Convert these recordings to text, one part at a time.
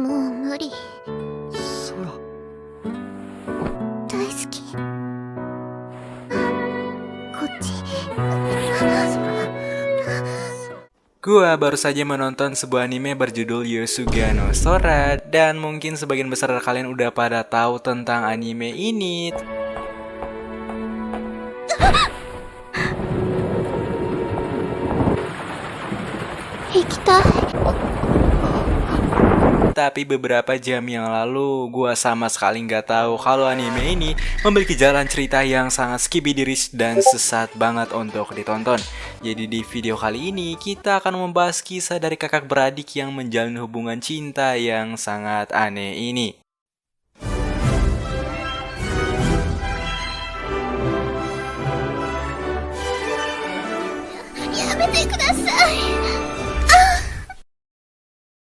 もう無理。空。大好き。こっち。Gua baru saja menonton sebuah anime berjudul Yosuga no Sora, dan mungkin sebagian besar kalian udah pada tahu tentang anime ini. Ikitai. Tapi beberapa jam yang lalu, gua sama sekali nggak tahu kalau anime ini memiliki jalan cerita yang sangat skibidiris dan sesat banget untuk ditonton. Jadi di video kali ini, kita akan membahas kisah dari kakak beradik yang menjalin hubungan cinta yang sangat aneh ini. Yamete kudasai.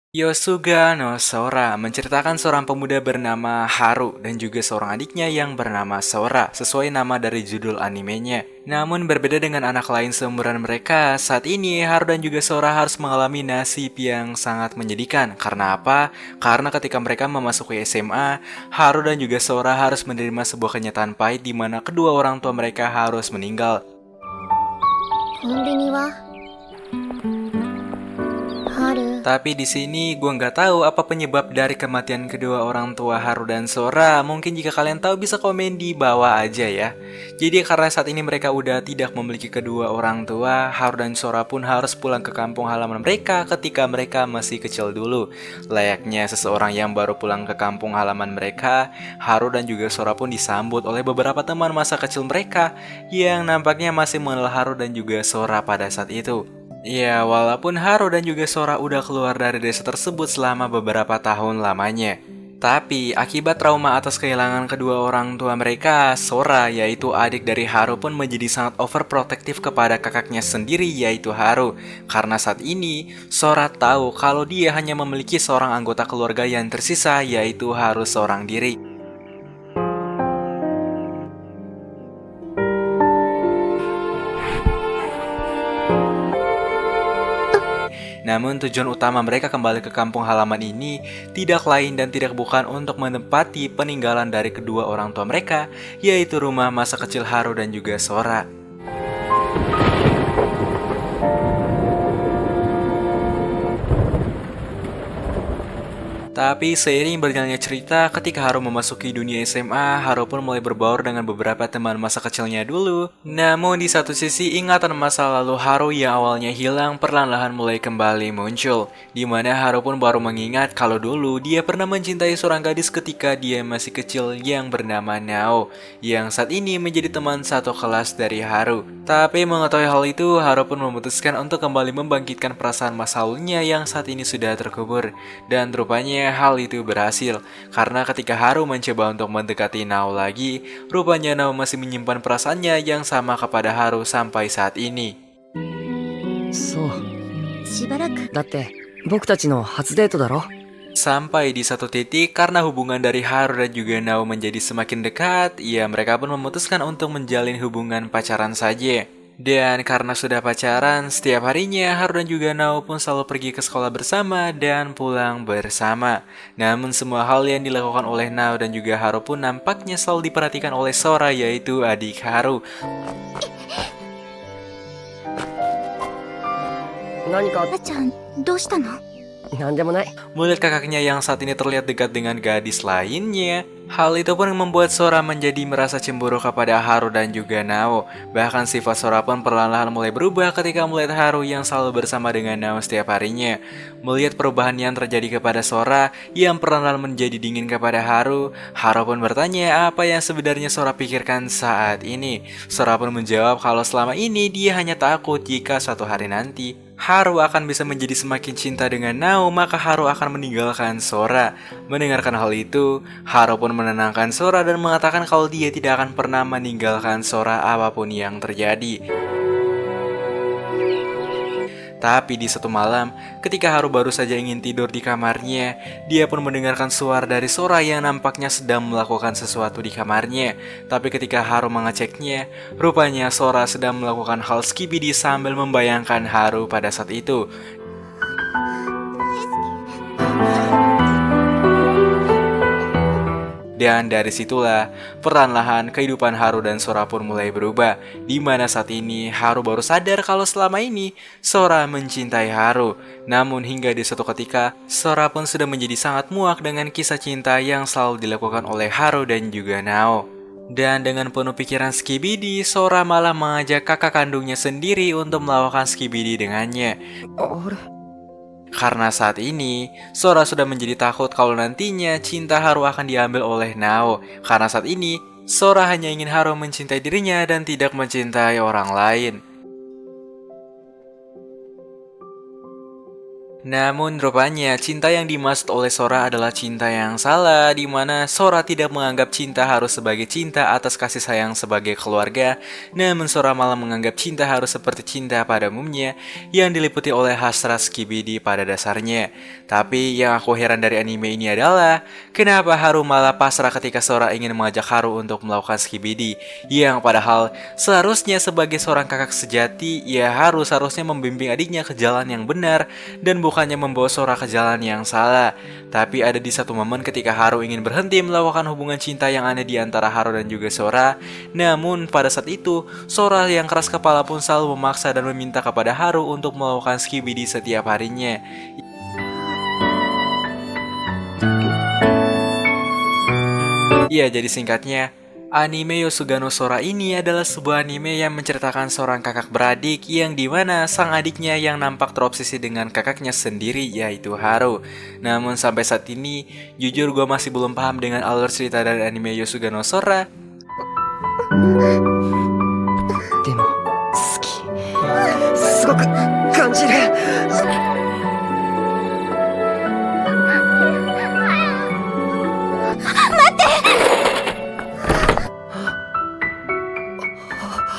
Yosuga no Sora menceritakan seorang pemuda bernama Haru dan juga seorang adiknya yang bernama Sora, sesuai nama dari judul animenya. Namun berbeda dengan anak lain seumuran mereka, saat ini Haru dan juga Sora harus mengalami nasib yang sangat menyedihkan. Karena apa? Karena ketika mereka memasuki SMA, Haru dan juga Sora harus menerima sebuah kenyataan pahit di mana kedua orang tua mereka harus meninggal. Konbini wa? Haru. Tapi di sini gue nggak tahu apa penyebab dari kematian kedua orang tua Haru dan Sora. Mungkin jika kalian tahu bisa komen di bawah aja ya. Jadi karena saat ini mereka udah tidak memiliki kedua orang tua, Haru dan Sora pun harus pulang ke kampung halaman mereka ketika mereka masih kecil dulu. Layaknya seseorang yang baru pulang ke kampung halaman mereka, Haru dan juga Sora pun disambut oleh beberapa teman masa kecil mereka yang nampaknya masih mengenal Haru dan juga Sora pada saat itu. Ya, walaupun Haru dan juga Sora udah keluar dari desa tersebut selama beberapa tahun lamanya. Tapi, akibat trauma atas kehilangan kedua orang tua mereka, Sora, yaitu adik dari Haru pun menjadi sangat overprotective kepada kakaknya sendiri, yaitu Haru. Karena saat ini, Sora tahu kalau dia hanya memiliki seorang anggota keluarga yang tersisa, yaitu Haru seorang diri. Namun tujuan utama mereka kembali ke kampung halaman ini tidak lain dan tidak bukan untuk menempati peninggalan dari kedua orang tua mereka, yaitu rumah masa kecil Haru dan juga Sora. Tapi seiring berjalannya cerita, ketika Haru memasuki dunia SMA, Haru pun mulai berbaur dengan beberapa teman masa kecilnya dulu. Namun di satu sisi, ingatan masa lalu Haru yang awalnya hilang perlahan-lahan mulai kembali muncul. Di mana Haru pun baru mengingat kalau dulu dia pernah mencintai seorang gadis ketika dia masih kecil yang bernama Nao, yang saat ini menjadi teman satu kelas dari Haru. Tapi mengetahui hal itu, Haru pun memutuskan untuk kembali membangkitkan perasaan masa lalunya yang saat ini sudah terkubur. Dan rupanya hal itu berhasil, karena ketika Haru mencoba untuk mendekati Nao lagi, rupanya Nao masih menyimpan perasaannya yang sama kepada Haru sampai saat ini. そうしばらく。だって僕たちの初デートだろ。 Sampai di satu titik, karena hubungan dari Haru dan juga Nao menjadi semakin dekat, ya mereka pun memutuskan untuk menjalin hubungan pacaran saja. Dan karena sudah pacaran, setiap harinya Haru dan juga Nao pun selalu pergi ke sekolah bersama dan pulang bersama. Namun semua hal yang dilakukan oleh Nao dan juga Haru pun nampaknya selalu diperhatikan oleh Sora, yaitu adik Haru. 何かあちゃん、どうしたの？なんでもない。 Melihat kakaknya yang saat ini terlihat dekat dengan gadis lainnya, hal itu pun membuat Sora menjadi merasa cemburu kepada Haru dan juga Nao. Bahkan sifat Sora pun perlahan-lahan mulai berubah ketika melihat Haru yang selalu bersama dengan Nao setiap harinya. Melihat perubahan yang terjadi kepada Sora yang perlahan-lahan menjadi dingin kepada Haru, Haru pun bertanya apa yang sebenarnya Sora pikirkan saat ini. Sora pun menjawab kalau selama ini dia hanya takut jika suatu hari nanti Haru akan bisa menjadi semakin cinta dengan Nao, maka Haru akan meninggalkan Sora. Mendengarkan hal itu, Haru pun menenangkan Sora dan mengatakan kalau dia tidak akan pernah meninggalkan Sora apapun yang terjadi. Tapi di satu malam, ketika Haru baru saja ingin tidur di kamarnya, dia pun mendengarkan suara dari Sora yang nampaknya sedang melakukan sesuatu di kamarnya. Tapi ketika Haru mengeceknya, rupanya Sora sedang melakukan hal skibidi sambil membayangkan Haru pada saat itu. Dan dari situlah, perlahan-lahan kehidupan Haru dan Sora pun mulai berubah. Di mana saat ini, Haru baru sadar kalau selama ini, Sora mencintai Haru. Namun hingga di suatu ketika, Sora pun sudah menjadi sangat muak dengan kisah cinta yang selalu dilakukan oleh Haru dan juga Nao. Dan dengan penuh pikiran Skibidi, Sora malah mengajak kakak kandungnya sendiri untuk melakukan Skibidi dengannya. Karena saat ini, Sora sudah menjadi takut kalau nantinya cinta Haru akan diambil oleh Nao. Karena saat ini, Sora hanya ingin Haru mencintai dirinya dan tidak mencintai orang lain. Namun rupanya cinta yang dimaksud oleh Sora adalah cinta yang salah, di mana Sora tidak menganggap cinta Haru sebagai cinta atas kasih sayang sebagai keluarga. Namun Sora malah menganggap cinta Haru seperti cinta pada umumnya yang diliputi oleh hasrat Skibidi pada dasarnya. Tapi yang aku heran dari anime ini adalah kenapa Haru malah pasrah ketika Sora ingin mengajak Haru untuk melakukan Skibidi, yang padahal seharusnya sebagai seorang kakak sejati, ya Haru seharusnya membimbing adiknya ke jalan yang benar dan bukannya membawa Sora ke jalan yang salah. Tapi ada di satu momen ketika Haru ingin berhenti melakukan hubungan cinta yang aneh di antara Haru dan juga Sora. Namun pada saat itu, Sora yang keras kepala pun selalu memaksa dan meminta kepada Haru untuk melakukan Skibidi setiap harinya. Ya, jadi singkatnya, anime Yosuga no Sora ini adalah sebuah anime yang menceritakan seorang kakak beradik yang dimana sang adiknya yang nampak terobsesi dengan kakaknya sendiri, yaitu Haru. Namun sampai saat ini, jujur gue masih belum paham dengan alur cerita dari anime Yosuga no Sora. でも好きすごく感じる。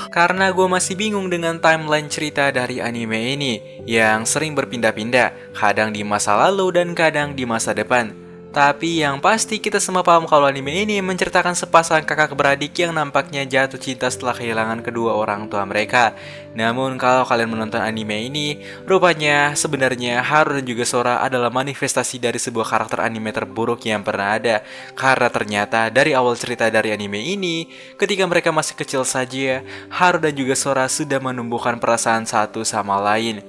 Karena gue masih bingung dengan timeline cerita dari anime ini yang sering berpindah-pindah, kadang di masa lalu dan kadang di masa depan. Tapi yang pasti kita semua paham kalau anime ini menceritakan sepasang kakak beradik yang nampaknya jatuh cinta setelah kehilangan kedua orang tua mereka. Namun kalau kalian menonton anime ini, rupanya sebenarnya Haru dan juga Sora adalah manifestasi dari sebuah karakter anime terburuk yang pernah ada. Karena ternyata dari awal cerita dari anime ini, ketika mereka masih kecil saja, Haru dan juga Sora sudah menumbuhkan perasaan satu sama lain.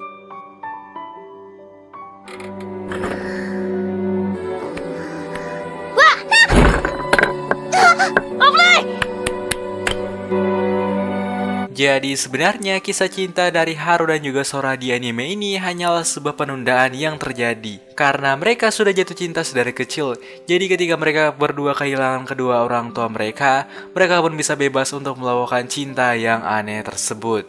Jadi sebenarnya kisah cinta dari Haru dan juga Sora di anime ini hanyalah sebuah penundaan yang terjadi karena mereka sudah jatuh cinta sedari kecil. Jadi ketika mereka berdua kehilangan kedua orang tua mereka, mereka pun bisa bebas untuk melakukan cinta yang aneh tersebut.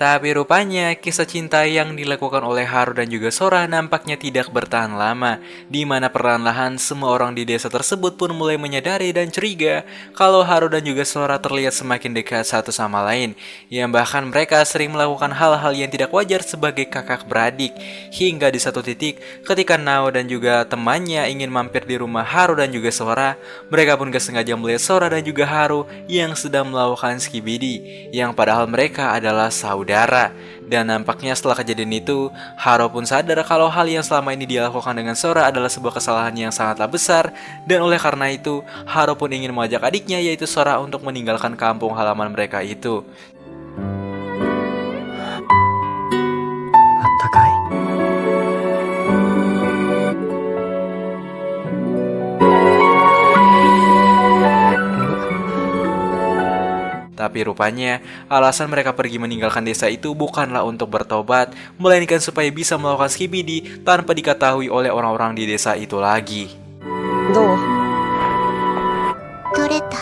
Tapi rupanya kisah cinta yang dilakukan oleh Haru dan juga Sora nampaknya tidak bertahan lama, di mana perlahan-lahan semua orang di desa tersebut pun mulai menyadari dan curiga kalau Haru dan juga Sora terlihat semakin dekat satu sama lain, yang bahkan mereka sering melakukan hal-hal yang tidak wajar sebagai kakak beradik. Hingga di satu titik, ketika Nao dan juga temannya ingin mampir di rumah Haru dan juga Sora, mereka pun gak sengaja melihat Sora dan juga Haru yang sedang melakukan Skibidi, yang padahal mereka adalah saudara. Dan nampaknya setelah kejadian itu, Haru pun sadar kalau hal yang selama ini dia lakukan dengan Sora adalah sebuah kesalahan yang sangatlah besar. Dan oleh karena itu, Haru pun ingin mengajak adiknya yaitu Sora untuk meninggalkan kampung halaman mereka itu. あったかい。 Tapi rupanya, alasan mereka pergi meninggalkan desa itu bukanlah untuk bertobat, melainkan supaya bisa melakukan Skibidi tanpa diketahui oleh orang-orang di desa itu lagi. どう？ 取れた。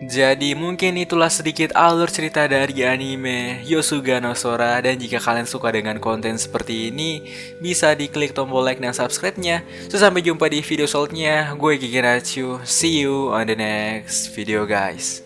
Jadi mungkin itulah sedikit alur cerita dari anime Yosuga no Sora. Dan jika kalian suka dengan konten seperti ini, bisa diklik tombol like dan subscribe-nya. So, sampai jumpa di video selanjutnya. Gue Gigi Nachu. See you on the next video guys.